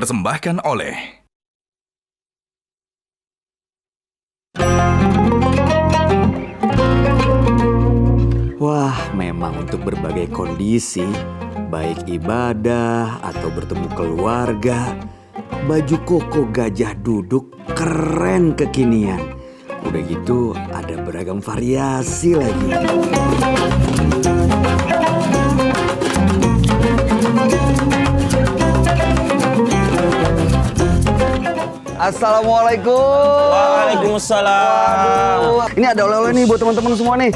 dipersembahkan oleh Wah, memang untuk berbagai kondisi, baik ibadah atau bertemu keluarga, baju koko gajah duduk keren kekinian. Udah gitu ada beragam variasi lagi. Assalamualaikum. Waalaikumsalam. Waduh, ini ada oleh-oleh nih buat teman-teman semua nih.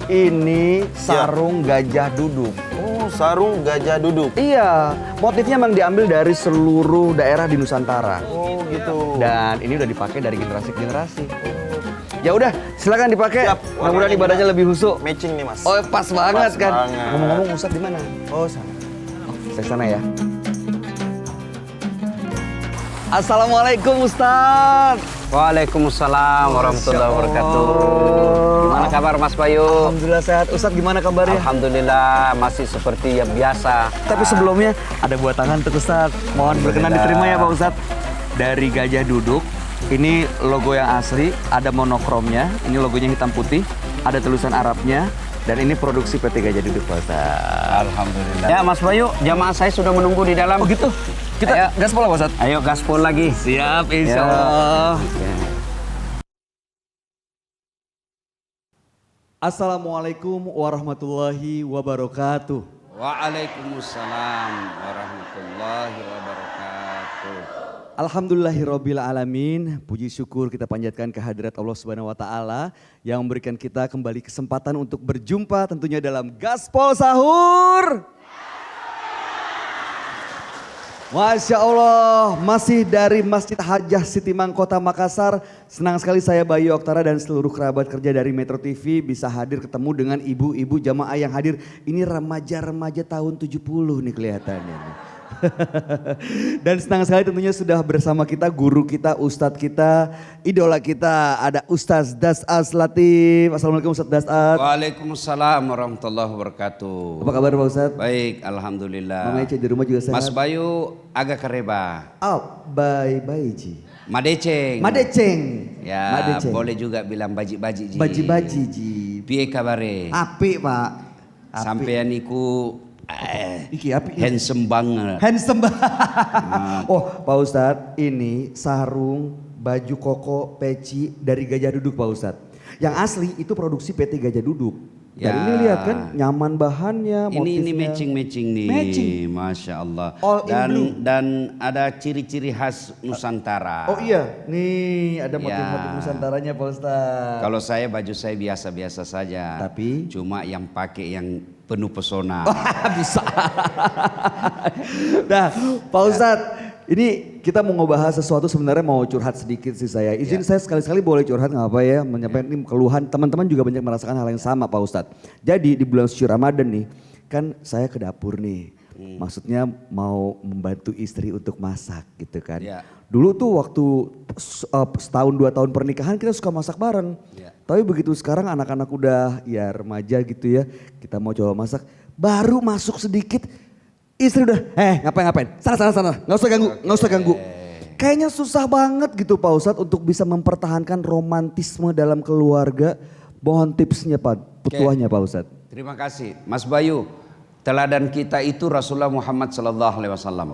Ini sarung gajah duduk. Oh, sarung gajah duduk. Iya, motifnya memang diambil dari seluruh daerah di Nusantara. Oh, gitu. Dan ini udah dipakai dari generasi ke generasi. Ya udah, silakan dipakai. Siap. Mudah-mudahan ibadahnya lebih husuk. Matching nih, Mas. Oh, pas banget kan. banget. Ngomong-ngomong, Ustadz di mana? Oh, sana. Saya sana ya. Assalamualaikum Ustadz. Waalaikumsalam warahmatullahi wabarakatuh. Gimana kabar Mas Bayu? Alhamdulillah sehat. Ustadz gimana kabarnya? Alhamdulillah masih seperti yang biasa. Tapi sebelumnya ada buat tangan untuk Ustadz. Mohon berkenan diterima ya Pak Ustadz. Dari gajah duduk, ini logo yang asli, ada monokromnya. Ini logonya hitam putih, ada tulisan Arabnya. Dan ini produksi PT Gajah Duduk Pak Ustadz. Alhamdulillah. Ya Mas Bayu, jamaah saya sudah menunggu di dalam. Oh gitu? Kita Ayo. gaspol Pak Ustadz? Ayo gaspol lagi. Siap, Ya. insya Allah. Ya. Assalamualaikum warahmatullahi wabarakatuh. Waalaikumsalam warahmatullahi wabarakatuh. Alhamdulillahirabbil alamin. Puji syukur kita panjatkan kehadirat Allah Subhanahu wa taala yang memberikan kita kembali kesempatan untuk berjumpa tentunya dalam Gaspol Sahur. Masya Allah, masih dari Masjid Hajah Siti Mangkota Makassar. Senang sekali saya Bayu Oktara dan seluruh kerabat kerja dari Metro TV bisa hadir ketemu dengan ibu-ibu jamaah yang hadir. Ini remaja-remaja tahun 70 nih kelihatannya. Dan senang sekali tentunya sudah bersama kita guru kita, ustadz kita, idola kita. Ada Ustaz Das'ad Latif. Assalamualaikum Ustaz Das'ad. Waalaikumsalam warahmatullahi wabarakatuh. Apa kabar Pak Ustadz? Baik, alhamdulillah. Mama Ece di rumah juga sehat? Mas Bayu agak kereba. Oh, bye-bye Ji. Madeceng. Madeceng. Ya, Madeceng. boleh juga bilang baji-baji ji. Baji-baji Ji. Piye kabare? Apik Pak. Apik. Sampean iku Iki apik. handsome banget. Handsome Oh Pak Ustadz, ini sarung, baju koko, peci dari Gajah Duduk Pak Ustadz. Yang asli itu produksi PT Gajah Duduk. Dan Ya. ini lihat kan nyaman bahannya, motifnya. Ini matching nih. Matching. Masya Allah. All in blue. Dan ada ciri-ciri khas Nusantara. Oh iya, nih ada motif-motif Ya. Nusantaranya Pak Ustadz. Kalau saya baju saya biasa-biasa saja. Tapi? Cuma yang pakai yang penuh pesona. Bisa. Nah Pak Ustadz, ini kita mau ngebahas sesuatu sebenarnya mau curhat sedikit sih saya. Izin saya sekali-sekali boleh curhat nggak apa ya. Menyampaikan ini keluhan teman-teman juga banyak merasakan hal yang sama Pak Ustadz. Jadi di bulan suci Ramadan nih kan saya ke dapur nih. Maksudnya mau membantu istri untuk masak gitu kan. Ya. Dulu tuh waktu setahun 2 tahun pernikahan kita suka masak bareng. Ya. Tapi begitu sekarang anak-anak udah ya remaja gitu ya. Kita mau coba masak. Baru masuk sedikit istri udah ngapain. Sana. Nggak usah ganggu. Kayaknya susah banget gitu Pak Ustadz untuk bisa mempertahankan romantisme dalam keluarga. Mohon tipsnya Pak, petuahnya Pak Ustadz. Terima kasih Mas Bayu. Teladan kita itu Rasulullah Muhammad sallallahu alaihi wasallam.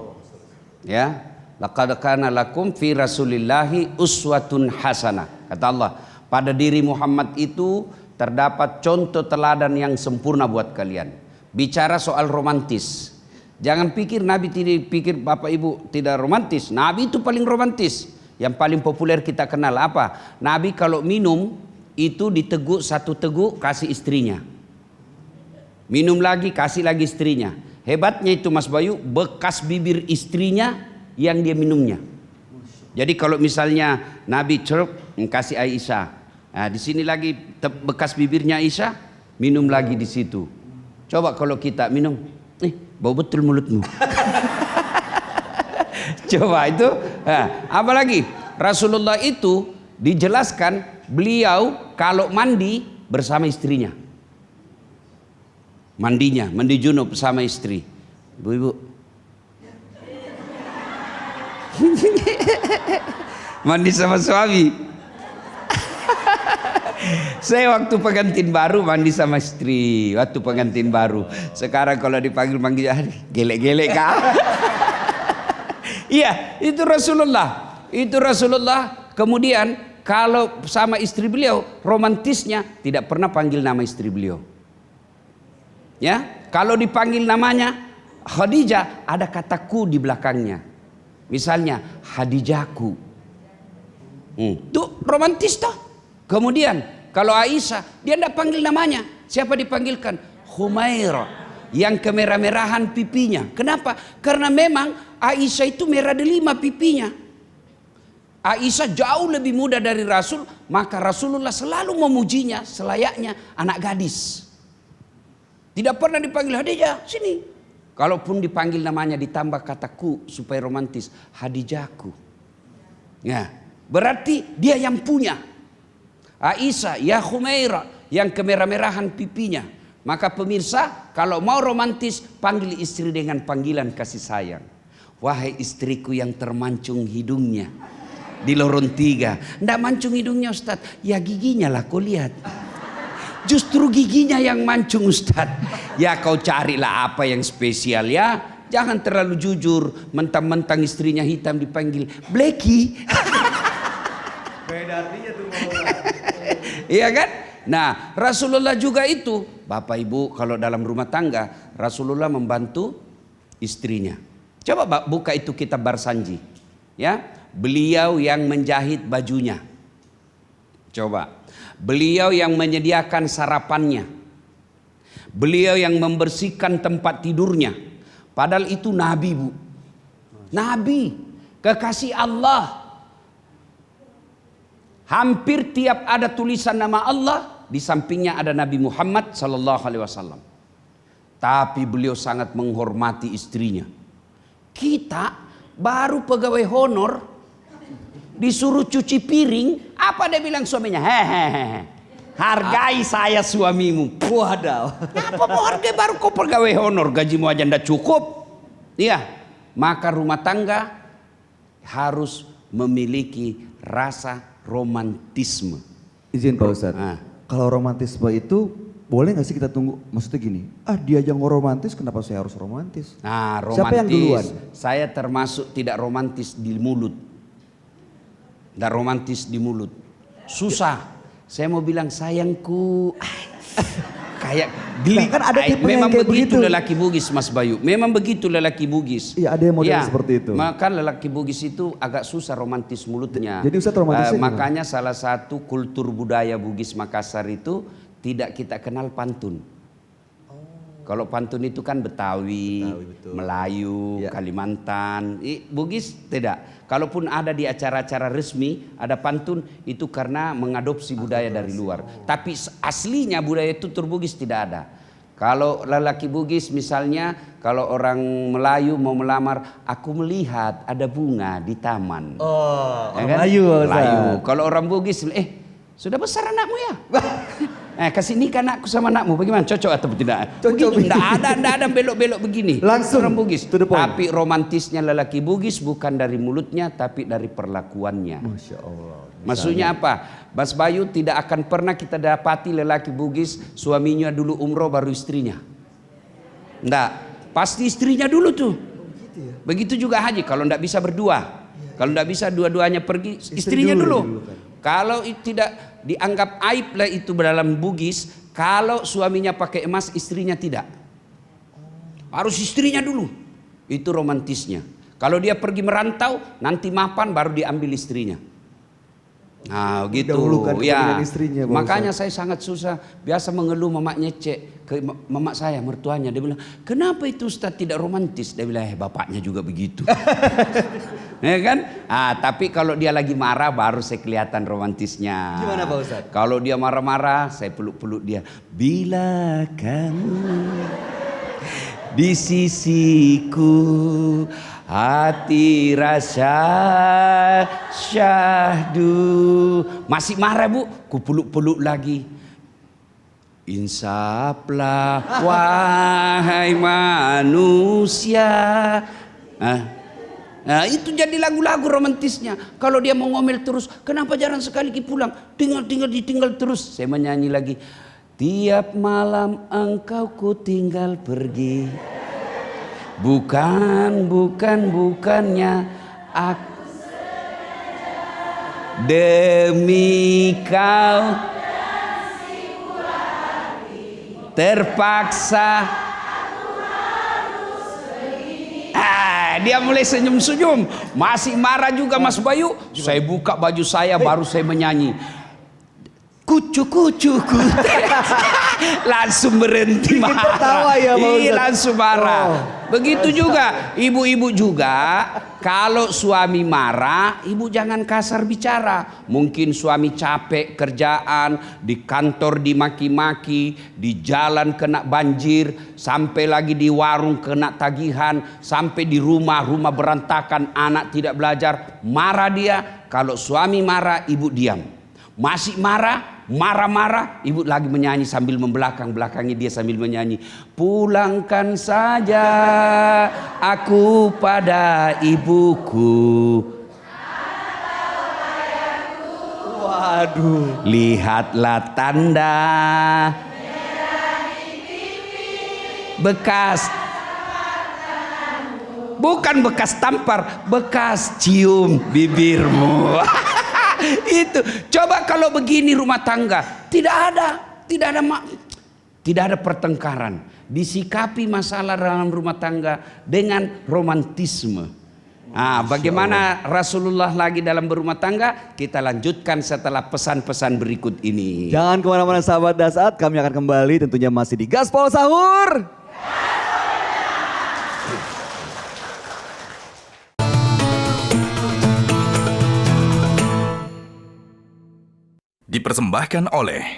Ya. Laqad kana lakum fi Rasulillahi uswatun hasanah. Kata Allah, pada diri Muhammad itu terdapat contoh teladan yang sempurna buat kalian. Bicara soal romantis. Jangan pikir Nabi tidak pikir Bapak Ibu tidak romantis. Nabi itu paling romantis. Yang paling populer kita kenal apa? Nabi kalau minum itu diteguk satu teguk kasih istrinya. Minum lagi kasih lagi istrinya. Hebatnya itu Mas Bayu, bekas bibir istrinya yang dia minumnya. Jadi kalau misalnya Nabi cerup kasih Aisyah. Nah, di sini lagi bekas bibirnya Aisyah, minum lagi di situ. Coba kalau kita minum, bau betul mulutmu. Coba itu. Nah, apalagi Rasulullah itu dijelaskan beliau kalau mandi bersama istrinya. Mandinya, mandi junub sama istri. Ibu-ibu. Mandi sama suami. Saya waktu pengantin baru mandi sama istri. Waktu pengantin baru. Sekarang kalau dipanggil-panggil, gelek-gelek kah? Iya, itu Rasulullah. Itu Rasulullah. Kemudian kalau sama istri beliau, romantisnya tidak pernah panggil nama istri beliau. Ya, kalau dipanggil namanya Khadijah, ada kataku di belakangnya. Misalnya Hadijahku. Itu romantis toh. Kemudian kalau Aisyah, dia tidak panggil namanya. Siapa dipanggilkan? Humaira. Yang kemerah-merahan pipinya. Kenapa? Karena memang Aisyah itu merah delima pipinya. Aisyah jauh lebih muda dari Rasul, maka Rasulullah selalu memujinya selayaknya anak gadis. Tidak pernah dipanggil Hadijah, sini. Kalaupun dipanggil namanya ditambah kataku supaya romantis, Hadijahku. Ya, berarti dia yang punya. Aisyah, ya Humaira, yang kemerah-merahan pipinya. Maka pemirsa, kalau mau romantis, panggil istri dengan panggilan kasih sayang. Wahai istriku yang termancung hidungnya di lorong 3. Nggak mancung hidungnya Ustaz, ya giginya lah kau lihat. Justru giginya yang mancung Ustaz. Ya kau carilah apa yang spesial ya. Jangan terlalu jujur, mentang-mentang istrinya hitam dipanggil Blacky. Beda artinya tuh. Iya kan? Nah, Rasulullah juga itu, Bapak Ibu, kalau dalam rumah tangga, Rasulullah membantu istrinya. Coba buka itu kitab Barsanji. Ya, beliau yang menjahit bajunya. Coba. Beliau yang menyediakan sarapannya. Beliau yang membersihkan tempat tidurnya. Padahal itu Nabi, Bu. Nabi, kekasih Allah. Hampir tiap ada tulisan nama Allah, di sampingnya ada Nabi Muhammad sallallahu alaihi wasallam. Tapi beliau sangat menghormati istrinya. Kita baru pegawai honor disuruh cuci piring, apa dia bilang suaminya? Hehehe. Hargai saya suamimu. Wadaw. Apa mau hargai baru kau pegawai honor, gajimu aja ndak cukup. Iya. Maka rumah tangga harus memiliki rasa romantisme. Izin Pak Ustadz. Kalau romantisme itu boleh nggak sih kita tunggu? Maksudnya gini, dia aja nggak romantis, kenapa saya harus romantis? Nah, romantis. Siapa yang duluan? Saya termasuk tidak romantis di mulut. Tidak romantis di mulut. Susah. Saya mau bilang sayangku. Kayak geli. Kan ada tipe memang yang kayak begitu begitu. lelaki Bugis, Mas Bayu. Memang begitu lelaki Bugis. Iya, ada yang model seperti itu. Maka lelaki Bugis itu agak susah romantis mulutnya. Jadi Ustadz romantisnya gimana? makanya salah satu kultur budaya Bugis Makassar itu tidak kita kenal pantun. Kalau pantun itu kan Betawi, Melayu, Ya. Kalimantan. Bugis tidak. Kalaupun ada di acara-acara resmi ada pantun, itu karena mengadopsi budaya dari luar. Tapi aslinya budaya itu Bugis tidak ada. Kalau lelaki Bugis misalnya, kalau orang Melayu mau melamar, aku melihat ada bunga di taman. Oh, Ya kan? Melayu. Melayu. Kalau orang Bugis, sudah besar anakmu ya? Kasih nikah anakku sama anakmu, bagaimana? Cocok atau tidak? Cocok. Tidak ada belok-belok begini. Langsung orang Bugis. to the point. Tapi romantisnya lelaki Bugis bukan dari mulutnya, tapi dari perlakuannya. Masya Allah. Maksudnya apa? Mas Bayu, tidak akan pernah kita dapati lelaki Bugis suaminya dulu umroh baru istrinya. Enggak, pasti istrinya dulu tuh. Begitu juga haji, kalau enggak bisa berdua. Kalau enggak bisa dua-duanya pergi, istrinya dulu. Kalau tidak dianggap aib lah itu dalam Bugis, kalau suaminya pakai emas, istrinya tidak. Harus istrinya dulu. Itu romantisnya. Kalau dia pergi merantau, nanti mapan baru diambil istrinya. Nah gitu Dahulukan ya. kepentingan istrinya, Pak Makanya saya sangat susah. Biasa mengeluh mamaknya cek ke mamak saya, mertuanya. Dia bilang, kenapa itu Ustaz tidak romantis? Dia bilang, bapaknya juga begitu. Ya kan? Tapi kalau dia lagi marah baru saya kelihatan romantisnya. Gimana Pak Ustaz? Kalau dia marah-marah saya peluk-peluk dia. Bila kamu di sisiku, hati rasa syahdu. Masih marah Bu, ku peluk-peluk lagi. insaflah wahai manusia. Nah, itu jadi lagu-lagu romantisnya. Kalau dia mau ngomel terus, kenapa jarang sekali pulang? Ditinggal terus. Saya menyanyi lagi. Tiap malam engkau ku tinggal pergi. Bukannya aku demi kau terpaksa. Dia mulai senyum-senyum. Masih marah juga Mas Bayu. Saya buka baju saya baru saya menyanyi. Kucu-kucu. Langsung berhenti marah. Tertawa ya, Iya, langsung marah. Begitu juga ibu-ibu juga. Kalau suami marah, ibu jangan kasar bicara. Mungkin suami capek kerjaan, di kantor dimaki-maki, di jalan kena banjir, sampai lagi di warung kena tagihan, sampai di rumah berantakan, anak tidak belajar. Marah dia. Kalau suami marah, ibu diam. Masih marah, ibu lagi menyanyi sambil membelakang-belakangi dia sambil menyanyi. Pulangkan saja aku pada ibuku. Waduh. Lihatlah tanda bekas, bukan bekas tampar, bekas cium bibirmu. Itu coba kalau begini rumah tangga tidak ada pertengkaran, disikapi masalah dalam rumah tangga dengan romantisme. Bagaimana Rasulullah lagi dalam berumah tangga, kita lanjutkan setelah pesan-pesan berikut ini. Jangan kemana-mana sahabat Dasat, kami akan kembali tentunya masih di Gaspol Sahur. Dipersembahkan oleh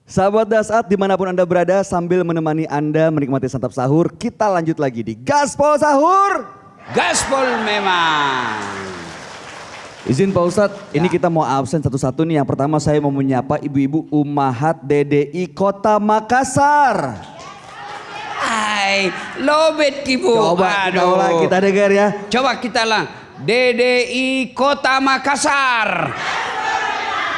Sahabat Dasat dimanapun Anda berada, sambil menemani Anda menikmati santap sahur, kita lanjut lagi di Gaspol Sahur. Gaspol memang. Izin Pak Ustadz, ini kita mau absen satu-satu nih. Yang pertama saya mau menyapa ibu-ibu Ummahat DDI Kota Makassar. Hai, lobet Ibu. Coba kita ulang, kita dengar ya. Coba kita ulang. DDI Kota Makassar.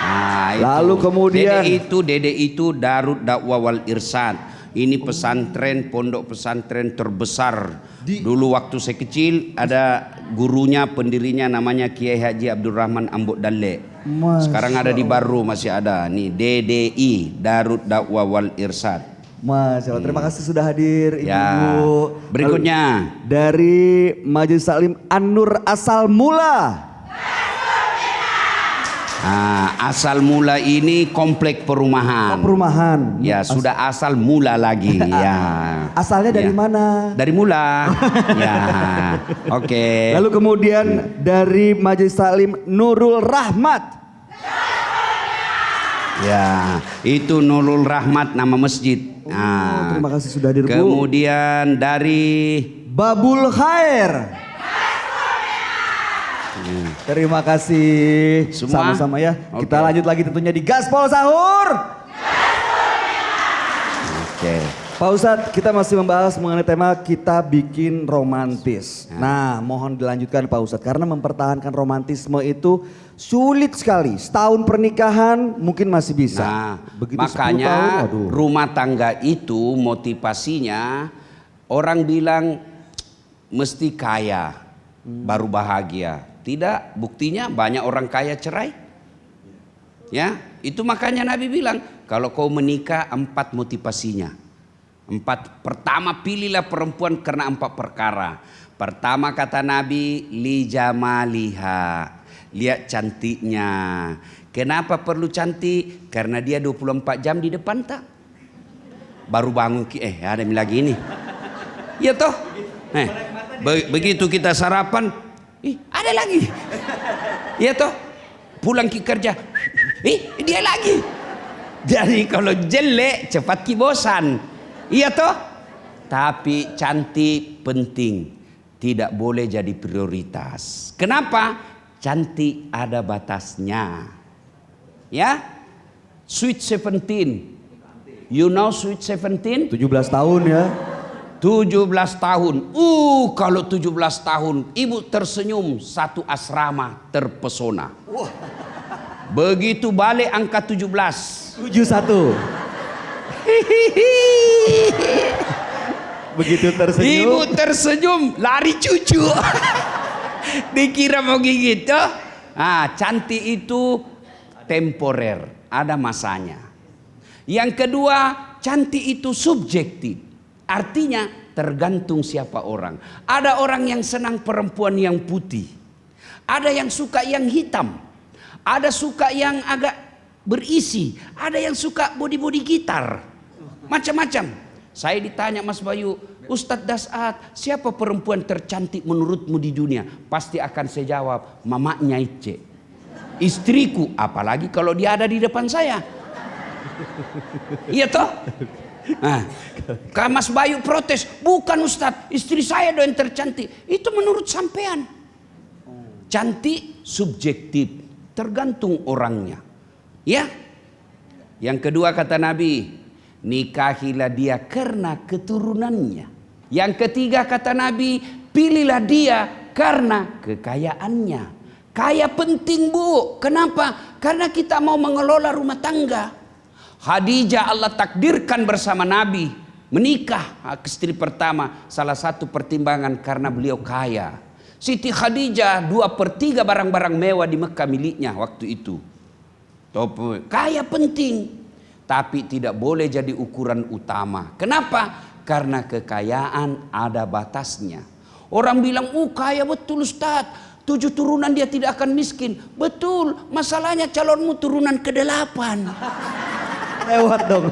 Nah, itu. Lalu kemudian DDI itu Darut Dakwah wal Irsyad. Ini pesantren, pondok pesantren terbesar. Dulu waktu saya kecil ada gurunya, pendirinya namanya Kiai Haji Abdurrahman Ambok Dalle. Sekarang ada di Baru, masih ada. Nih DDI, Darut Dakwah wal Irsyad. Masya Allah, terima kasih sudah hadir Ibu. Ya. Berikutnya dari Majelis Taklim An-Nur Asal Mula. Asal Mula ini komplek perumahan. Perumahan. Ya, sudah asal mula lagi. Ya. Asalnya dari mana? Dari mula. Ya. Oke. Lalu kemudian dari Majelis Taklim Nurul Rahmat. Ya, itu Nurul Rahmat nama masjid. Terima kasih sudah hadir, Bu. Kemudian dari Babul Khair. Terima kasih. Semua? Sama-sama ya. Oke. Kita lanjut lagi tentunya di Gaspol Sahur. Oke. Pak Ustadz, kita masih membahas mengenai tema kita bikin romantis. Nah, mohon dilanjutkan Pak Ustadz, karena mempertahankan romantisme itu sulit sekali. Setahun pernikahan mungkin masih bisa. Nah, begitu 10 makanya tahun, aduh. rumah tangga itu motivasinya orang bilang mesti kaya baru bahagia. Tidak, buktinya banyak orang kaya cerai. Ya, itu makanya Nabi bilang kalau kau menikah 4 motivasinya. 4. Pertama, pilihlah perempuan karena 4 perkara. Pertama kata Nabi, li jamaliha. Lihat cantiknya. Kenapa perlu cantik? Karena dia 24 jam di depan tak. Baru bangun ada lagi ini. Iya toh? Begitu kita sarapan, ada lagi. Iya toh? Pulang kerja, dia lagi. Jadi kalau jelek cepat bosan. Iya toh? Tapi cantik penting, tidak boleh jadi prioritas. Kenapa? Cantik ada batasnya. Ya, Sweet 17. You know Sweet 17? 17 tahun ya. 17 tahun. Kalau 17 tahun, ibu tersenyum, satu asrama terpesona. Begitu balik angka 17. 71. Begitu tersenyum. Ibu tersenyum, lari cucu. Dikira mau gigit. Cantik itu temporer, ada masanya. Yang kedua, cantik itu subjektif. Artinya tergantung siapa orang. Ada orang yang senang perempuan yang putih. Ada yang suka yang hitam. Ada suka yang agak berisi. Ada yang suka body-body gitar. Macam-macam. Saya ditanya Mas Bayu, Ustadz Dasat, siapa perempuan tercantik menurutmu di dunia? Pasti akan saya jawab, mamanya Ice. Istriku, apalagi kalau dia ada di depan saya. Iya toh? Mas Bayu protes, bukan Ustadz, istri saya doang tercantik. Itu menurut sampean. Cantik subjektif, tergantung orangnya. Ya. Yang kedua kata Nabi, nikahilah dia karena keturunannya. Yang ketiga kata Nabi, pilihlah dia karena kekayaannya. Kaya penting bu. Kenapa? Karena kita mau mengelola rumah tangga. Khadijah Allah takdirkan bersama Nabi menikah istri pertama. Salah satu pertimbangan karena beliau kaya. Siti Khadijah 2/3 barang-barang mewah di Mekah miliknya waktu itu. Kaya penting. Tapi tidak boleh jadi ukuran utama. Kenapa? Karena kekayaan ada batasnya. Orang bilang, kaya betul Ustaz. 7 turunan dia tidak akan miskin. Betul, masalahnya calonmu turunan ke-8. Lewat dong.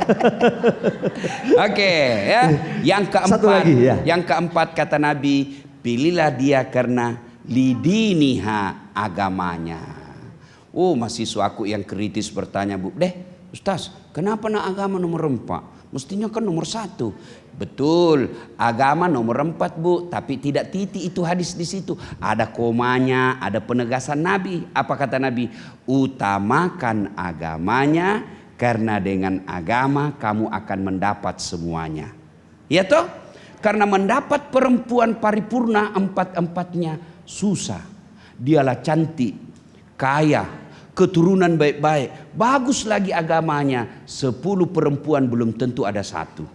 Oke, ya. Yang keempat, Satu lagi, ya. Yang keempat kata Nabi, pilihlah dia karena lidiniha, agamanya. Mahasiswaku yang kritis bertanya, Bu, Ustaz, kenapa nak agama nomor 4? Mestinya kan nomor 1. Betul, agama nomor 4 Bu, tapi tidak titik itu hadis di situ. Ada komanya, ada penegasan Nabi. Apa kata Nabi? Utamakan agamanya, karena dengan agama kamu akan mendapat semuanya. Ya toh? Karena mendapat perempuan paripurna 4-4-nya susah. Dialah cantik, kaya, keturunan baik-baik, bagus lagi agamanya. 10 perempuan belum tentu ada 1.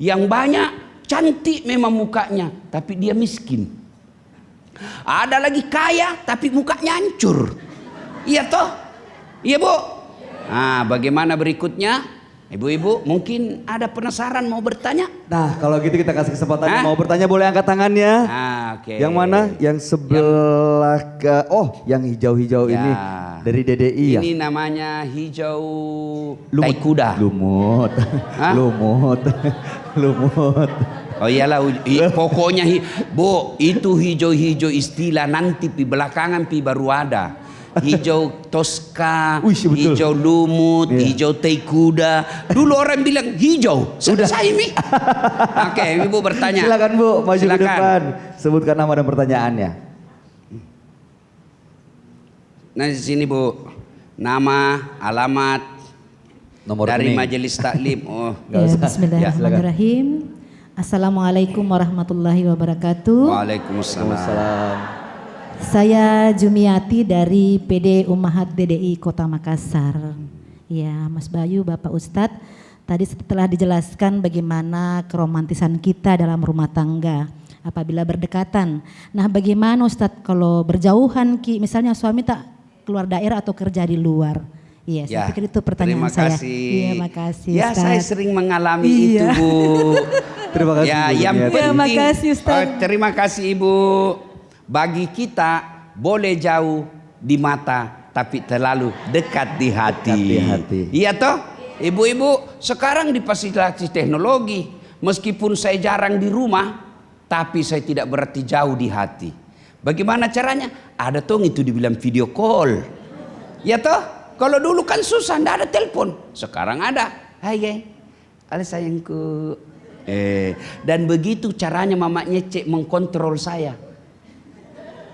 Yang banyak cantik memang mukanya, tapi dia miskin. Ada lagi kaya tapi mukanya hancur. Iya toh? Iya Bu? Bagaimana berikutnya? Ibu-ibu mungkin ada penasaran mau bertanya? Nah kalau gitu kita kasih kesempatan mau bertanya, boleh angkat tangannya. Oke. Yang mana? Yang sebelah yang hijau-hijau Ya. ini dari DDI ya. Ini namanya hijau tai kuda. Lumut. Lumut. Oh iyalah, pokoknya Bu, itu hijau-hijau istilah nanti belakangan baru ada. Hijau Tosca, betul. hijau lumut, hijau tai kuda. Dulu orang bilang hijau, selesai Mi. Oke, Ibu bertanya. Silakan Bu, maju ke Silakan. depan. Sebutkan nama dan pertanyaannya. Nah di sini Bu, nama, alamat, Nomor dari rekening. Majelis Taklim. Nggak usah. Bismillahirrahmanirrahim. Assalamualaikum warahmatullahi wabarakatuh. Waalaikumsalam. Saya Jumiati dari PD Ummahat DDI Kota Makassar. Ya, Mas Bayu, Bapak Ustadz, tadi setelah dijelaskan bagaimana keromantisan kita dalam rumah tangga apabila berdekatan. Nah, bagaimana Ustadz kalau berjauhan, misalnya suami tak keluar daerah atau kerja di luar? Iya, saya pikir itu pertanyaan saya. Terima kasih. Iya, makasih Ya, Ustadz. saya sering mengalami itu, Bu. Terima kasih. Ya, Bu yang Jumiati. penting. Terima kasih, Ustaz. Terima kasih, Ibu. Bagi kita boleh jauh di mata, tapi terlalu dekat di hati. Dekat di hati. Iya toh? Ibu-ibu, sekarang difasilitasi teknologi. Meskipun saya jarang di rumah, tapi saya tidak berarti jauh di hati. Bagaimana caranya? Ada tuh itu dibilang video call. Ya toh? Kalau dulu kan susah, ndak ada telepon. Sekarang ada. Hai geng, ale sayangku. Dan begitu caranya Mama Nyece mengkontrol saya.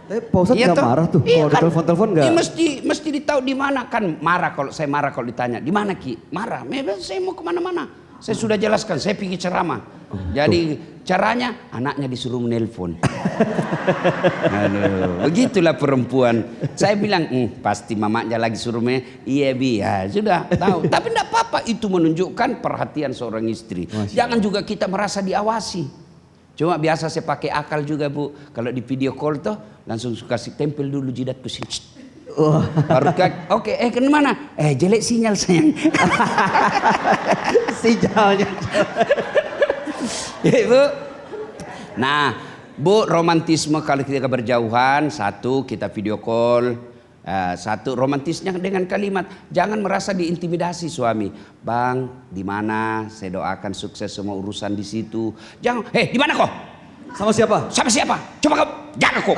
Pak Ustadz Iya nggak toh? marah tuh Iya kalau kan? ditelepon-telepon nggak? Iya, mesti ditahu di mana kan marah kalau saya marah kalau ditanya di mana Ki marah. Saya mau kemana-mana. Saya sudah jelaskan. Saya pergi ceramah. Jadi caranya anaknya disuruh menelpon. Aduh, begitulah perempuan. Saya bilang pasti mamanya lagi suruh iya bi ya sudah tahu. Tapi tidak apa-apa itu menunjukkan perhatian seorang istri. Jangan juga kita merasa diawasi. Cuma biasa saya pakai akal juga Bu. Kalau di video call tuh langsung kasih tempel dulu jidatku sini. Baru oke, ke mana? Jelek sinyal sayang. Sinyalnya. Ya, Bu. Nah, Bu, romantisme kalau kita berjauhan, satu kita video call. Satu romantisnya dengan kalimat jangan merasa diintimidasi suami. Bang, di mana? Saya doakan sukses semua urusan di situ. Jangan, di mana kok? Sama siapa? Sama siapa? Coba kau jaga kok.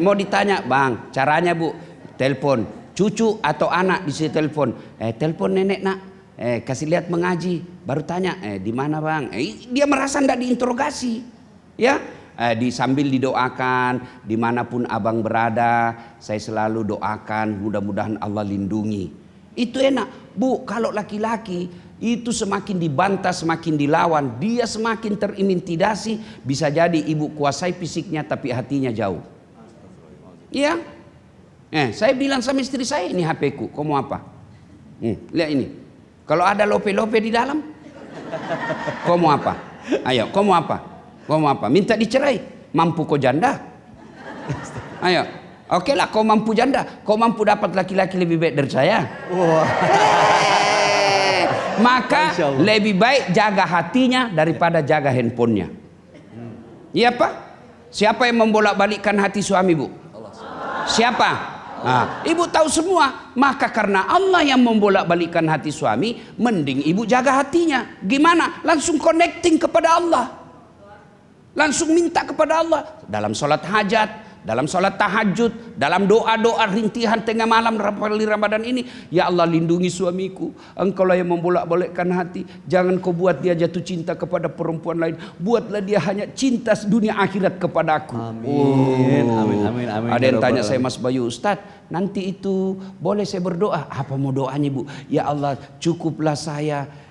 Mau ditanya, Bang, caranya Bu, telepon cucu atau anak di sini telepon. Telepon nenek nak. Kasih lihat mengaji, baru tanya, di mana Bang? Dia merasa tidak diinterogasi, ya. Sambil didoakan dimanapun abang berada, saya selalu doakan mudah-mudahan Allah lindungi. Itu enak Bu. Kalau laki-laki itu semakin dibantah, semakin dilawan, dia semakin terintimidasi. Bisa jadi ibu kuasai fisiknya tapi hatinya jauh. Iya. Saya bilang sama istri saya, ini HP ku, kau mau apa? Lihat ini. Kalau ada lope-lope di dalam, kau mau apa? Ayo, kau mau apa? Kau mau apa? Minta dicerai. Mampu kau janda? Ayo. Oke lah, kau mampu janda. Kau mampu dapat laki-laki lebih baik dari saya. Maka lebih baik jaga hatinya daripada jaga handphonenya. Iya Pak? Siapa yang membolak-balikkan hati suami Bu? Siapa? Ibu tahu semua. Maka karena Allah yang membolak-balikkan hati suami, mending ibu jaga hatinya. Gimana? Langsung connecting kepada Allah. Langsung minta kepada Allah dalam sholat hajat, dalam sholat tahajud, dalam doa-doa rintihan tengah malam Ramadan ini. Ya Allah, lindungi suamiku. Engkaulah yang membolak-balikkan hati. Jangan kau buat dia jatuh cinta kepada perempuan lain. Buatlah dia hanya cinta dunia akhirat kepadaku. Amin. Amin. Ada yang tanya saya, Mas Bayu, Ustadz, nanti itu boleh saya berdoa? Apa mau doanya Bu? Ya Allah, cukuplah saya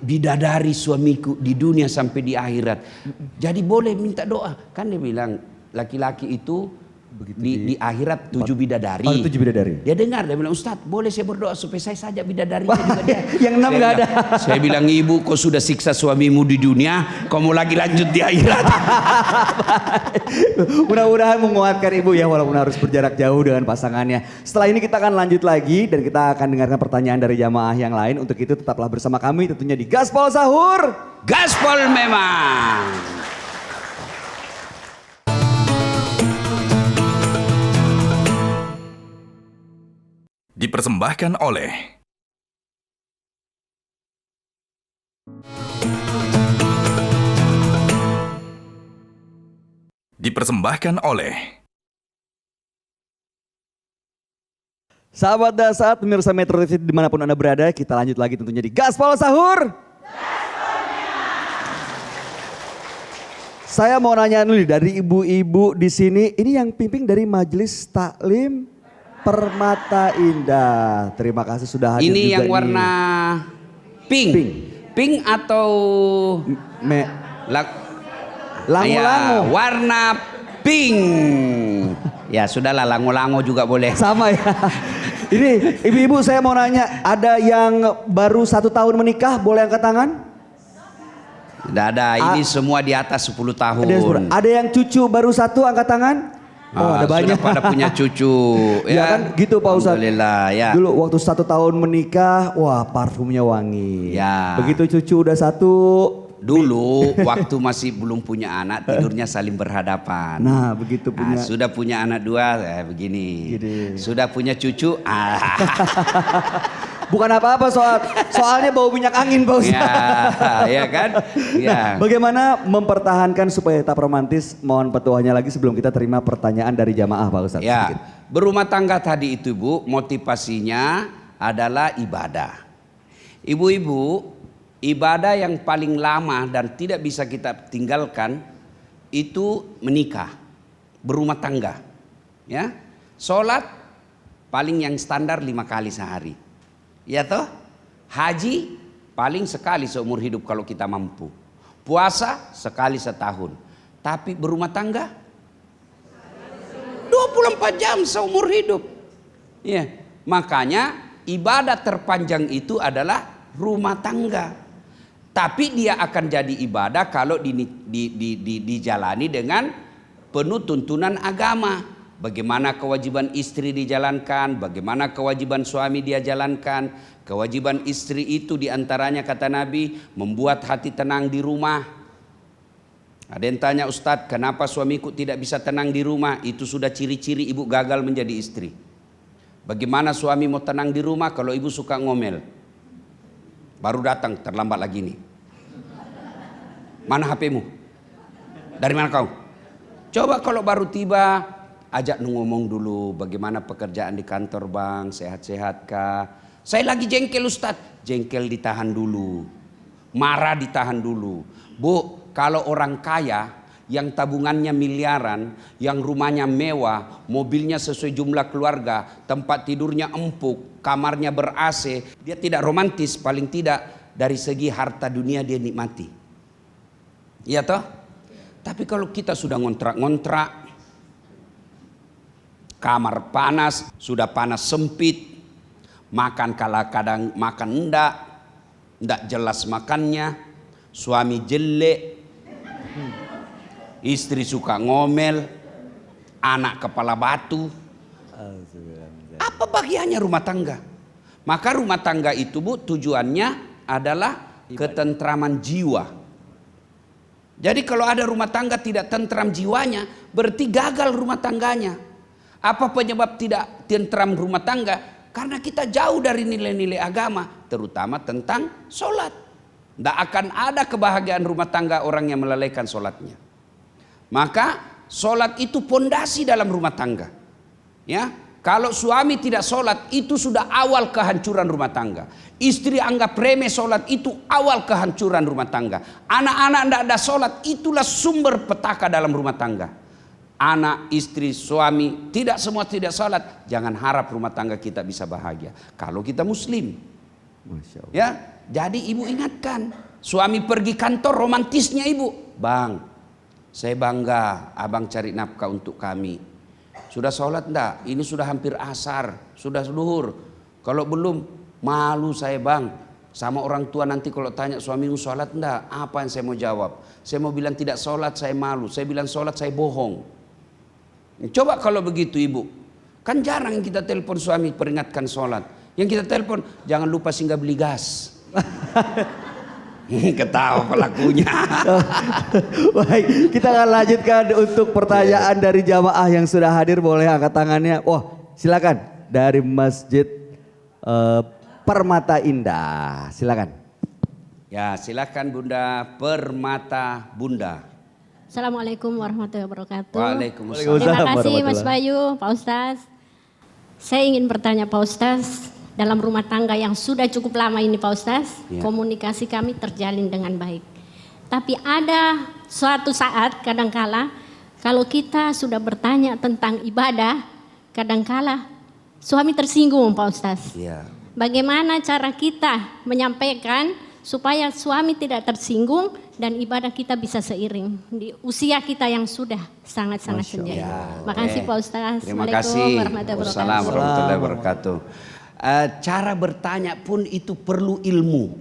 bidadari suamiku di dunia sampai di akhirat. Jadi boleh minta doa. Kan dia bilang laki-laki itu di akhirat 7 bidadari. 7 bidadari. Dia dengar, dia bilang, Ustadz boleh saya berdoa supaya saya saja bidadari juga dia. Yang 6 nggak ada. Saya bilang, ibu kau sudah siksa suamimu di dunia, kau mau lagi lanjut di akhirat. Mudah-mudahan menguatkan ibu ya, walaupun harus berjarak jauh dengan pasangannya. Setelah ini kita akan lanjut lagi dan kita akan dengarkan pertanyaan dari jamaah yang lain. Untuk itu tetaplah bersama kami tentunya di Gaspol Sahur. Gaspol memang. Dipersembahkan oleh Sahabat Dasar, pemirsa Metro TV dimanapun Anda berada, kita lanjut lagi tentunya di Gaspol Sahur. Saya mau nanya dulu dari ibu-ibu di sini, ini yang pimpin dari Majelis Taklim Permata Indah. Terima kasih sudah hadir ini juga yang warna pink. Pink atau lango-lango. Warna pink. Ya sudahlah, lango-lango juga boleh. Sama ya. Ini ibu-ibu saya mau nanya, ada yang baru 1 tahun menikah boleh angkat tangan? Tidak ada, ini semua di atas 10 tahun. Ada yang cucu baru 1 angkat tangan? Ada banyak. Sudah pada punya cucu. Ya kan gitu Pak Ustadz. Alhamdulillah ya. Dulu waktu 1 tahun menikah, wah parfumnya wangi. Ya. Begitu cucu udah 1. Dulu waktu masih belum punya anak, tidurnya saling berhadapan. Nah begitu punya. Sudah punya anak 2, begini. Gini. Sudah punya cucu. Bukan apa-apa soalnya bau minyak angin Pak Ustadz. Ya kan? Ya. Bagaimana mempertahankan supaya tetap romantis? Mohon petuahnya lagi sebelum kita terima pertanyaan dari jamaah Pak Ustadz. Ya, sedikit. berumah tangga tadi itu Bu, motivasinya adalah ibadah. Ibu-ibu, ibadah yang paling lama dan tidak bisa kita tinggalkan itu menikah, berumah tangga. Ya, sholat paling yang standar 5 kali sehari. Ya toh? Haji paling sekali seumur hidup kalau kita mampu. Puasa sekali setahun. Tapi berumah tangga 24 jam seumur hidup. Ya, makanya ibadah terpanjang itu adalah rumah tangga. Tapi dia akan jadi ibadah kalau dijalani dengan penuh tuntunan agama. Bagaimana kewajiban istri dijalankan, bagaimana kewajiban suami dia jalankan. Kewajiban istri itu diantaranya kata Nabi, membuat hati tenang di rumah. Ada yang tanya, Ustadz, kenapa suamiku tidak bisa tenang di rumah? Itu sudah ciri-ciri ibu gagal menjadi istri. Bagaimana suami mau tenang di rumah kalau ibu suka ngomel? Baru datang, terlambat lagi nih. Mana HP-mu? Dari mana kau? Coba kalau baru tiba, ajak ngomong dulu. Bagaimana pekerjaan di kantor bang? Sehat-sehat kah? Saya lagi jengkel Ustadz. Jengkel ditahan dulu. Marah ditahan dulu. Bu, kalau orang kaya yang tabungannya miliaran, yang rumahnya mewah, mobilnya sesuai jumlah keluarga, tempat tidurnya empuk, kamarnya ber-AC, dia tidak romantis, paling tidak dari segi harta dunia dia nikmati. Iya toh? Tapi kalau kita sudah ngontrak-ngontrak, kamar panas, sudah panas sempit, makan kadang makan enggak jelas makannya, suami jelek, istri suka ngomel, anak kepala batu. Apa bagiannya rumah tangga? Maka rumah tangga itu Bu, tujuannya adalah ketentraman jiwa. Jadi kalau ada rumah tangga tidak tentram jiwanya, berarti gagal rumah tangganya. Apa penyebab tidak tentram rumah tangga? Karena kita jauh dari nilai-nilai agama, terutama tentang sholat. Tidak akan ada kebahagiaan rumah tangga orang yang melalaikan sholatnya. Maka sholat itu pondasi dalam rumah tangga. Ya, kalau suami tidak sholat itu sudah awal kehancuran rumah tangga. Istri anggap remeh sholat itu awal kehancuran rumah tangga. Anak-anak tidak ada sholat itulah sumber petaka dalam rumah tangga. Anak, istri, suami tidak semua tidak sholat. Jangan harap rumah tangga kita bisa bahagia. Kalau kita muslim. Masya Allah. Ya, jadi ibu ingatkan. Suami pergi kantor romantisnya ibu. Bang, saya bangga abang cari nafkah untuk kami. Sudah sholat enggak? Ini sudah hampir asar, sudah zuhur. Kalau belum, malu saya bang. Sama orang tua nanti kalau tanya suamimu sholat enggak? Apa yang saya mau jawab? Saya mau bilang tidak sholat, saya malu. Saya bilang sholat, saya bohong. Coba kalau begitu ibu. Kan jarang kita telepon suami peringatkan sholat. Yang kita telepon, jangan lupa singgah beli gas. Ketawa pelakunya. Baik, kita akan lanjutkan untuk pertanyaan dari jamaah yang sudah hadir. Boleh angkat tangannya. Wah, silakan dari Masjid Permata Indah. Silakan. Ya, silakan Bunda Permata Bunda. Assalamualaikum warahmatullahi wabarakatuh. Waalaikumsalam. Terima kasih Mas warahmatullahi. Bayu, Pak Ustaz. Saya ingin bertanya Pak Ustaz, dalam rumah tangga yang sudah cukup lama ini Pak Ustaz, Ya. komunikasi kami terjalin dengan baik. Tapi ada suatu saat kadangkala kalau kita sudah bertanya tentang ibadah, kadangkala suami tersinggung Pak Ustaz. Ya. Bagaimana cara kita menyampaikan supaya suami tidak tersinggung dan ibadah kita bisa seiring di usia kita yang sudah sangat-sangat senja. Makasih Pak Ustaz. Terima Assalamualaikum kasih. warahmatullahi Wassalamualaikum wabarakatuh. warahmatullahi wabarakatuh. Cara bertanya pun itu perlu ilmu.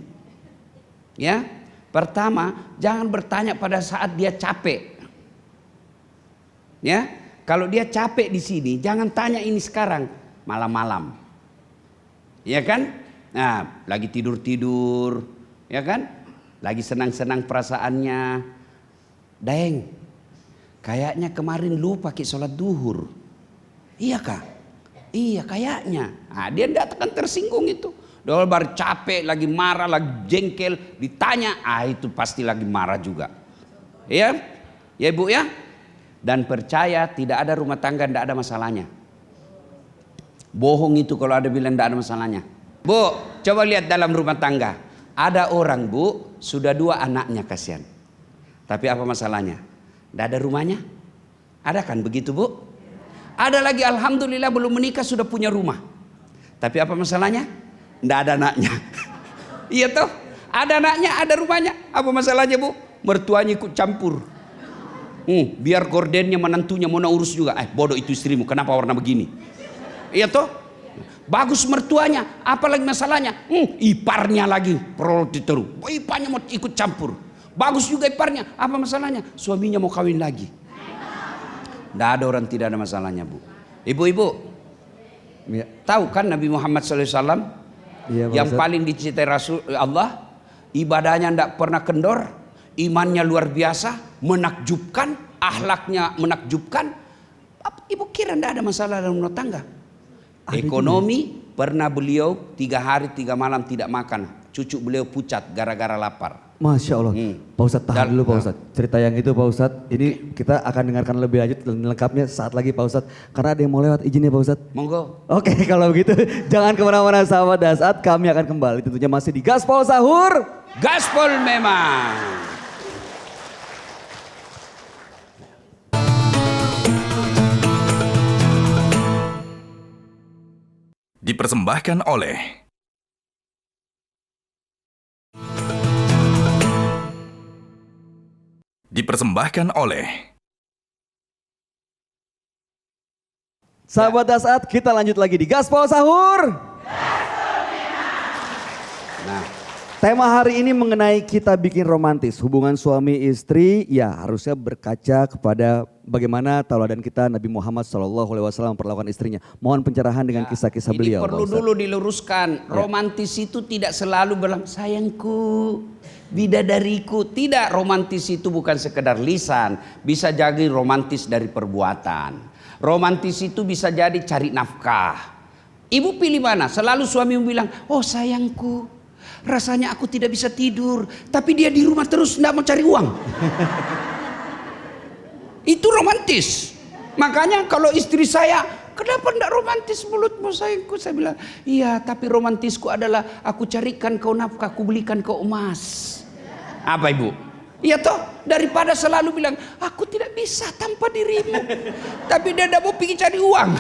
Ya, pertama jangan bertanya pada saat dia capek. Ya, kalau dia capek di sini, jangan tanya ini sekarang, malam-malam. Ya kan? Nah, lagi tidur-tidur, ya kan? Lagi senang-senang perasaannya. Deng, kayaknya kemarin lu pakai sholat duhur. Iya kah? Iya kayaknya. Nah, dia tidak akan tersinggung itu. Dia baru capek, lagi marah, lagi jengkel, ditanya, itu pasti lagi marah juga. Ya, ya ibu ya. Dan percaya tidak ada rumah tangga tidak ada masalahnya. Bohong itu kalau ada bilang tidak ada masalahnya. Bu, coba lihat dalam rumah tangga. Ada orang, Bu, sudah 2 anaknya, kasihan. Tapi apa masalahnya? Tidak ada rumahnya? Ada kan begitu, Bu? Ada lagi alhamdulillah belum menikah sudah punya rumah. Tapi apa masalahnya? Tidak ada anaknya. Iya toh? Ada anaknya, ada rumahnya. Apa masalahnya, Bu? Mertuanya ikut campur. Biar gordennya menantunya mau urus juga. Bodoh itu istrimu, kenapa warna begini? Iya toh? Bagus mertuanya, apalagi masalahnya? Iparnya lagi proletariat. Iparnya mau ikut campur. Bagus juga iparnya, apa masalahnya? Suaminya mau kawin lagi. Tidak ada orang tidak ada masalahnya, Bu. Ibu-ibu, Ya. tahu kan Nabi Muhammad SAW Iya, Pak yang Ustadz. paling dicintai Rasul Allah, ibadahnya tidak pernah kendor, imannya luar biasa, menakjubkan, akhlaknya menakjubkan. Ibu kira tidak ada masalah dalam rumah tangga? Ekonomi pernah beliau 3 hari 3 malam tidak makan. Cucu beliau pucat gara-gara lapar. Masya Allah. Pak Ustadz tahan dulu Pak Ustadz. Cerita yang itu Pak Ustadz. Ini kita akan dengarkan lebih lanjut dan lengkapnya saat lagi Pak Ustadz. Karena ada yang mau lewat, izinnya Pak Ustadz. Monggo. Oke, kalau begitu jangan kemana-mana sahabat Dasat. Kami akan kembali tentunya masih di Gaspol Sahur. Gaspol memang. Dipersembahkan oleh Sahabat Dasat, kita lanjut lagi di Gaspol Sahur. Nah, Tema hari ini mengenai kita bikin romantis. Hubungan suami istri ya harusnya berkaca kepada bagaimana tauladan kita Nabi Muhammad SAW memperlakukan istrinya. Mohon pencerahan dengan kisah-kisah beliau. ini perlu Pak Ustadz. dulu diluruskan. Romantis itu tidak selalu bilang sayangku, bidadariku. Tidak, romantis itu bukan sekedar lisan. Bisa jadi romantis dari perbuatan. Romantis itu bisa jadi cari nafkah. Ibu pilih mana? Selalu suamimu bilang, oh sayangku, rasanya aku tidak bisa tidur. Tapi dia di rumah terus tidak mau cari uang. Itu romantis. Makanya kalau istri saya, kenapa tidak romantis mulutmu sayangku? Saya bilang, iya tapi romantisku adalah aku carikan kau nafkah, aku belikan kau emas. Apa ibu? Iya toh, daripada selalu bilang, aku tidak bisa tanpa dirimu. Tapi dia tidak mau pergi cari uang.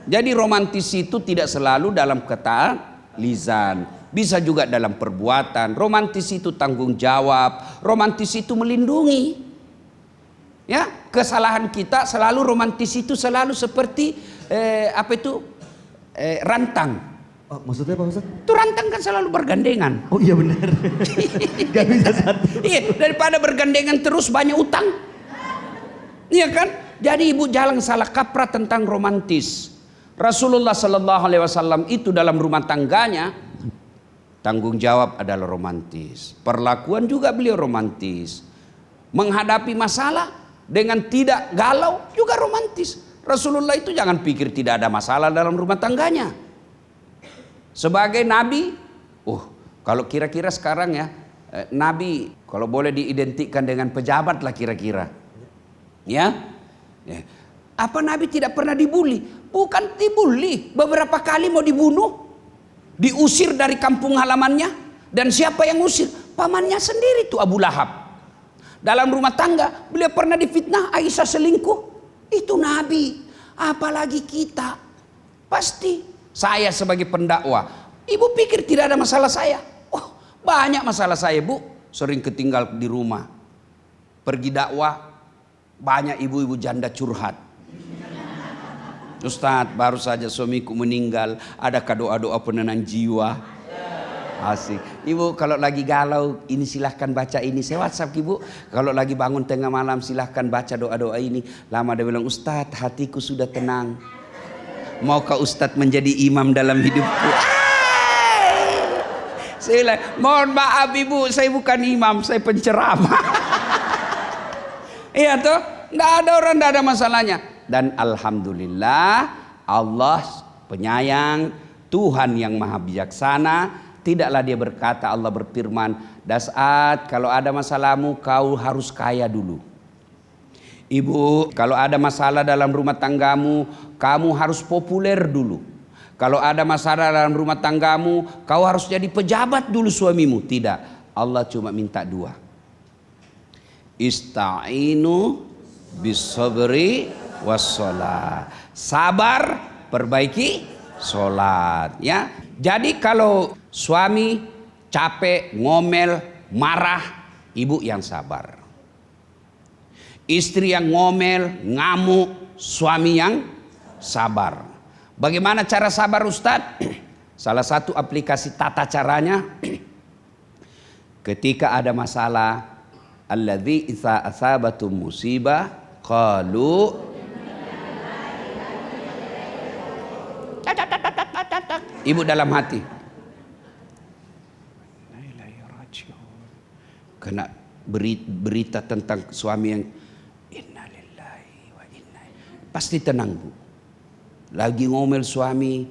Jadi romantis itu tidak selalu dalam kata lisan. Bisa juga dalam perbuatan. Romantis itu tanggung jawab. Romantis itu melindungi. Ya, kesalahan kita selalu romantis itu selalu seperti rantang. Oh, maksudnya Pak Ustadz? Itu rantang kan selalu bergandengan. Oh iya benar. Gak bisa satu. Iya, daripada bergandengan terus banyak utang. Iya kan? Jadi ibu jangan salah kaprah tentang romantis. Rasulullah Sallallahu Alaihi Wasallam itu dalam rumah tangganya tanggung jawab adalah romantis. Perlakuan juga beliau romantis. Menghadapi masalah dengan tidak galau juga romantis. Rasulullah itu jangan pikir tidak ada masalah dalam rumah tangganya. Sebagai nabi, kalau kira-kira sekarang ya, nabi kalau boleh diidentikan dengan pejabat lah kira-kira. Ya. Apa nabi tidak pernah dibully? Bukan dibully, beberapa kali mau dibunuh. Diusir dari kampung halamannya. Dan siapa yang usir? Pamannya sendiri tuh Abu Lahab. Dalam rumah tangga beliau pernah difitnah Aisyah selingkuh. Itu nabi. Apalagi kita. Pasti. Saya sebagai pendakwah, ibu pikir tidak ada masalah saya? Oh, banyak masalah saya, Bu. Sering ketinggal di rumah. Pergi dakwah, banyak ibu-ibu janda curhat. Ustadz, baru saja suamiku meninggal, adakah doa-doa penenang jiwa? Asik. Ibu kalau lagi galau, ini silahkan baca ini. Saya WhatsApp ibu. Kalau lagi bangun tengah malam, silahkan baca doa-doa ini. Lama dia bilang, Ustadz hatiku sudah tenang. Maukah Ustadz menjadi imam dalam hidupku? Saya bilang, mohon maaf ibu, saya bukan imam, saya penceramah. Iya toh, tidak ada orang, tidak ada masalahnya. Dan alhamdulillah Allah penyayang, Tuhan yang maha bijaksana. Tidaklah dia berkata, Allah berfirman, Dasat kalau ada masalahmu kau harus kaya dulu. Ibu, kalau ada masalah dalam rumah tanggamu, kamu harus populer dulu. Kalau ada masalah dalam rumah tanggamu, kau harus jadi pejabat dulu suamimu. Tidak. Allah cuma minta dua. Ista'inu bisabri wassalah. Sabar, perbaiki sholat. Ya. Jadi kalau suami capek, ngomel, marah, ibu yang sabar. Istri yang ngomel, ngamuk, suami yang sabar. Bagaimana cara sabar, Ustadz? Salah satu aplikasi tata caranya, ketika ada masalah, alladzi idza asabatum musibah qalu ibu dalam hati, kena berita tentang suami yang innalillahi wa inna ilaihi, pasti tenang bu. Lagi ngomel suami,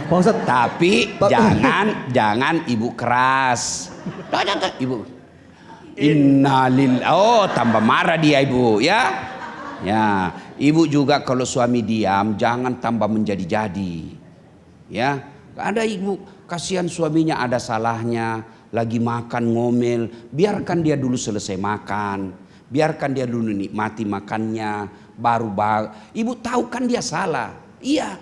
Pak Ustadz. tapi jangan ibu keras. Ibu, innalillahi, oh tambah marah dia ibu ya. Ya, ibu juga kalau suami diam jangan tambah menjadi-jadi. Ya, ada ibu kasihan suaminya ada salahnya, lagi makan ngomel, biarkan dia dulu selesai makan, biarkan dia dulu nikmati makannya. Baru ibu tahu kan dia salah. Iya,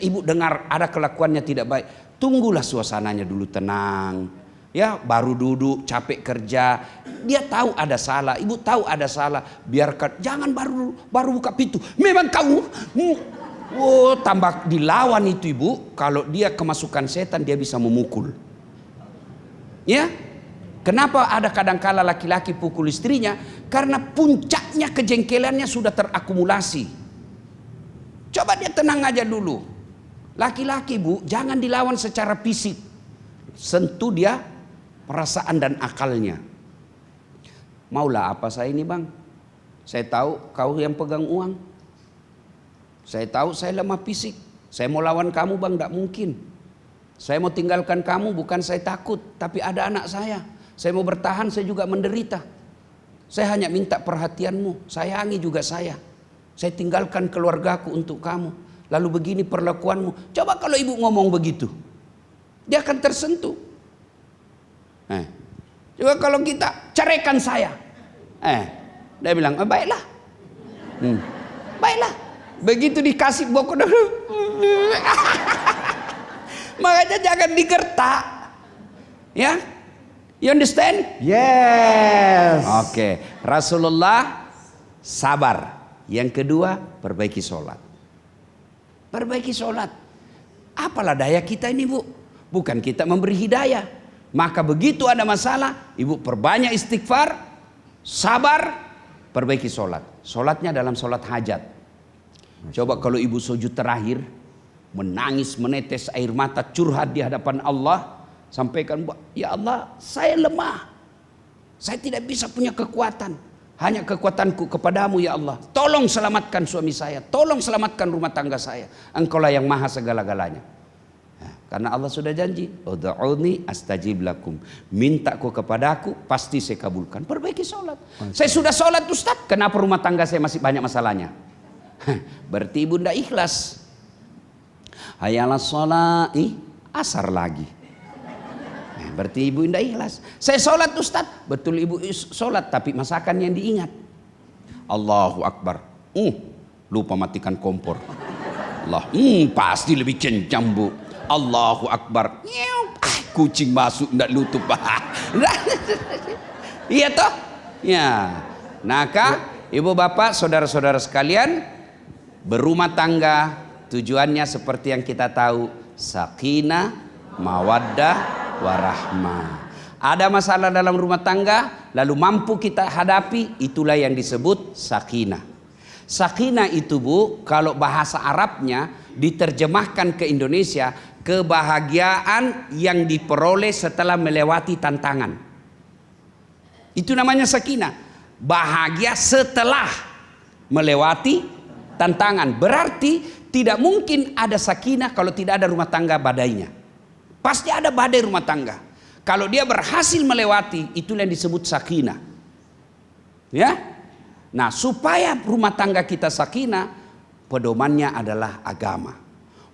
ibu dengar ada kelakuannya tidak baik. Tunggulah suasananya dulu tenang. Ya, baru duduk capek kerja. Dia tahu ada salah, ibu tahu ada salah. Biarkan, jangan baru buka pintu. Memang kamu tambah dilawan itu ibu. Kalau dia kemasukan setan dia bisa memukul. Ya. Kenapa ada kadangkala laki-laki pukul istrinya? Karena puncaknya kejengkelannya sudah terakumulasi. Coba dia tenang aja dulu. Laki-laki bu, jangan dilawan secara fisik. Sentuh dia perasaan dan akalnya. Maulah apa saya ini bang? Saya tahu kau yang pegang uang. Saya tahu saya lemah fisik. Saya mau lawan kamu bang, tidak mungkin. Saya mau tinggalkan kamu bukan saya takut, tapi ada anak saya. Saya mau bertahan, saya juga menderita. Saya hanya minta perhatianmu, sayangi juga saya. Saya tinggalkan keluargaku untuk kamu. Lalu begini perlakuanmu. Coba kalau ibu ngomong begitu, dia akan tersentuh. Coba kalau kita ceraikan saya, dia bilang, baiklah, baiklah. Begitu dikasih bokok, makanya jangan digertak, ya. You understand? Yes. Oke. Rasulullah sabar. Yang kedua, perbaiki sholat. Perbaiki sholat. Apalah daya kita ini bu? Bukan kita memberi hidayah. Maka begitu ada masalah, ibu perbanyak istighfar, sabar, perbaiki sholat. Sholatnya dalam sholat hajat. Coba kalau ibu sujud terakhir, menangis, menetes air mata, curhat di hadapan Allah. Sampaikan, ya Allah, saya lemah. Saya tidak bisa punya kekuatan. Hanya kekuatanku kepadamu ya Allah. Tolong selamatkan suami saya. Tolong selamatkan rumah tangga saya. Engkaulah yang maha segala-galanya. Karena Allah sudah janji. Ud'uni astajib lakum. Mintaku kepadaku, pasti saya kabulkan. Perbaiki sholat. Saya sudah sholat Ustaz. Kenapa rumah tangga saya masih banyak masalahnya? Berarti ibu tidak ikhlas. Hayalah sholat. Asar lagi. Berarti ibu tidak ikhlas. Saya sholat Ustaz. Betul ibu sholat, tapi masakan yang diingat. Allahu Akbar. Lupa matikan kompor. Allah, pasti lebih kencang bu. Allahu Akbar. Kucing masuk tidak lutup. Iya toh? Ya. Maka ibu bapak saudara-saudara sekalian, berumah tangga tujuannya seperti yang kita tahu, sakinah, mawaddah, warahmah. Ada masalah dalam rumah tangga, lalu mampu kita hadapi, itulah yang disebut sakinah. Sakinah itu bu, kalau bahasa Arabnya diterjemahkan ke Indonesia, kebahagiaan yang diperoleh setelah melewati tantangan. Itu namanya sakinah. Bahagia setelah melewati tantangan. Berarti tidak mungkin ada sakinah kalau tidak ada rumah tangga badainya. Pasti ada badai rumah tangga. Kalau dia berhasil melewati, itulah yang disebut sakinah. Ya. Nah, supaya rumah tangga kita sakinah, pedomannya adalah agama.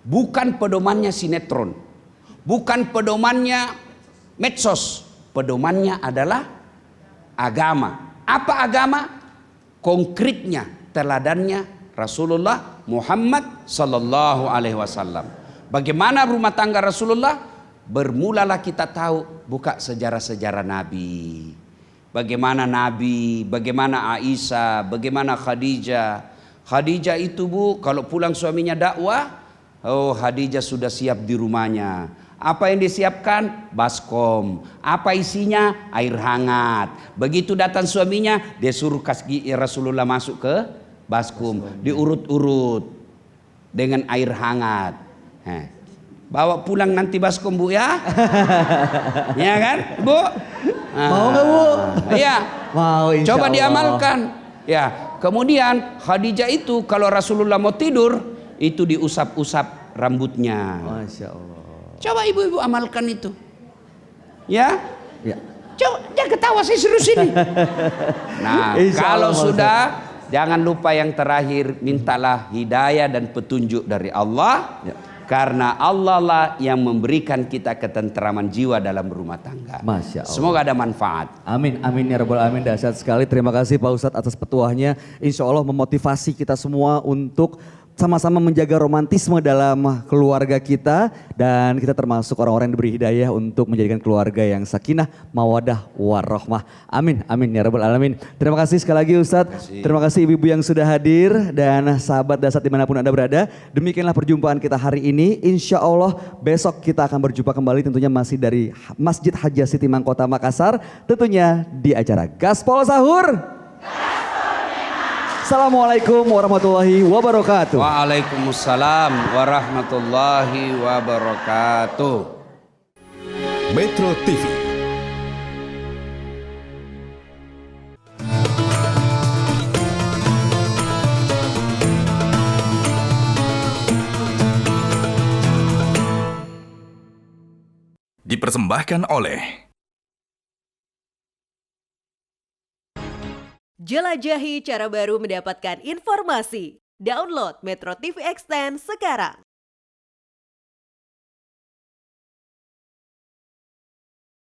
Bukan pedomannya sinetron. Bukan pedomannya medsos. Pedomannya adalah agama. Apa agama? Konkretnya, teladannya Rasulullah Muhammad sallallahu alaihi wasallam. Bagaimana rumah tangga Rasulullah? Bermulalah kita tahu, buka sejarah-sejarah Nabi. Bagaimana Nabi, bagaimana Aisyah, bagaimana Khadijah. Khadijah itu Bu, kalau pulang suaminya dakwah, oh Khadijah sudah siap di rumahnya. Apa yang disiapkan? Baskom. Apa isinya? Air hangat. Begitu datang suaminya, dia suruh Rasulullah masuk ke baskom. Diurut-urut dengan air hangat. Bawa pulang nanti baskom Bu ya. Ya kan Bu? Mau nggak Bu? Iya. Mau, insya Coba Allah. diamalkan. Ya. Kemudian Khadijah itu kalau Rasulullah mau tidur, itu diusap-usap rambutnya. Masya Allah. Coba ibu-ibu amalkan itu. Ya. Ya. Coba, dia ketawa saya serius ini. Nah, Insya kalau Allah, sudah, jangan lupa yang terakhir, mintalah hidayah dan petunjuk dari Allah. Ya. Karena Allah lah yang memberikan kita ketentraman jiwa dalam rumah tangga. Masya Allah. Semoga ada manfaat. Amin, amin ya rabbal alamin. Dahsyat sekali. Terima kasih Pak Ustadz atas petuahnya. Insya Allah memotivasi kita semua untuk sama-sama menjaga romantisme dalam keluarga kita. Dan kita termasuk orang-orang yang diberi hidayah untuk menjadikan keluarga yang sakinah, mawadah, warahmah. Amin, amin ya rabbal alamin. Terima kasih sekali lagi Ustadz. Terima kasih ibu-ibu yang sudah hadir dan sahabat Dahsyat dimanapun Anda berada. Demikianlah perjumpaan kita hari ini. Insya Allah besok kita akan berjumpa kembali tentunya masih dari Masjid Hajjah Siti Mangkota Makassar. Tentunya di acara Gaspol Sahur. Assalamualaikum warahmatullahi wabarakatuh. Waalaikumsalam warahmatullahi wabarakatuh. Metro TV. Dipersembahkan oleh Jelajahi cara baru mendapatkan informasi. Download Metro TV Extend sekarang.